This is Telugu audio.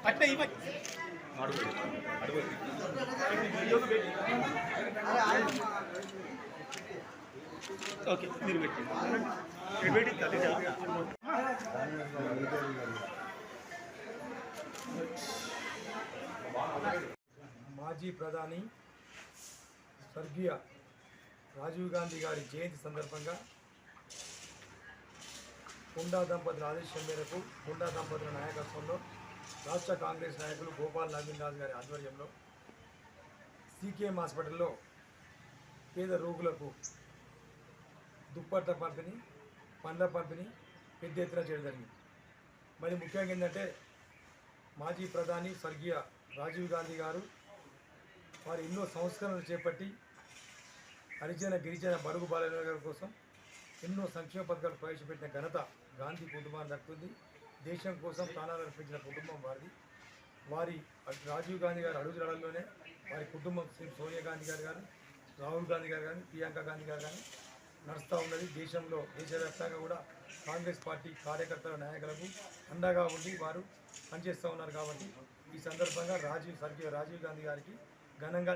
పట్టే ఇవ్వ ఓకే మీరు పెట్టి మాజీ ప్రధాని స్వర్గీయ రాజీవ్ గాంధీ గారి జయంతి సందర్భంగా గుండా దంపతుల ఆదేశం మేరకు గుండా దంపతుల నాయకత్వంలో రాష్ట్ర కాంగ్రెస్ నాయకులు గోపాల్ నవీన్ గారి ఆధ్వర్యంలో సీకేఎం హాస్పిటల్లో పేద రోగులకు దుప్పట్ల పంపిణీ, పండ్ల పంపిణీ పెద్ద ఎత్తున చేయడం జరిగింది. మరి ముఖ్యంగా ఏంటంటే మాజీ ప్రధాని స్వర్గీయ రాజీవ్ గాంధీ గారు వారు ఎన్నో సంస్కరణలు చేపట్టి హరిజన గిరిజన బడుగు బాలల కోసం ఎన్నో సంక్షేమ పథకాలు ప్రవేశపెట్టిన ఘనత గాంధీ కుటుంబాన్ని దక్కుతుంది. దేశం కోసం ప్రాణాలు అర్పించిన కుటుంబం వారిది. వారి రాజీవ్ గాంధీ గారి అడుగుజాడల్లోనే వారి కుటుంబం శ్రీ సోనియా గాంధీ గారు కానీ, రాహుల్ గాంధీ గారు కానీ, ప్రియాంక గాంధీ గారు కానీ నడుస్తూ ఉన్నది. దేశవ్యాప్తంగా కూడా కాంగ్రెస్ పార్టీ కార్యకర్తల నాయకులకు అండగా ఉండి వారు పనిచేస్తూ ఉన్నారు. కాబట్టి ఈ సందర్భంగా స్వర్గీయ రాజీవ్ గాంధీ గారికి ఘనంగా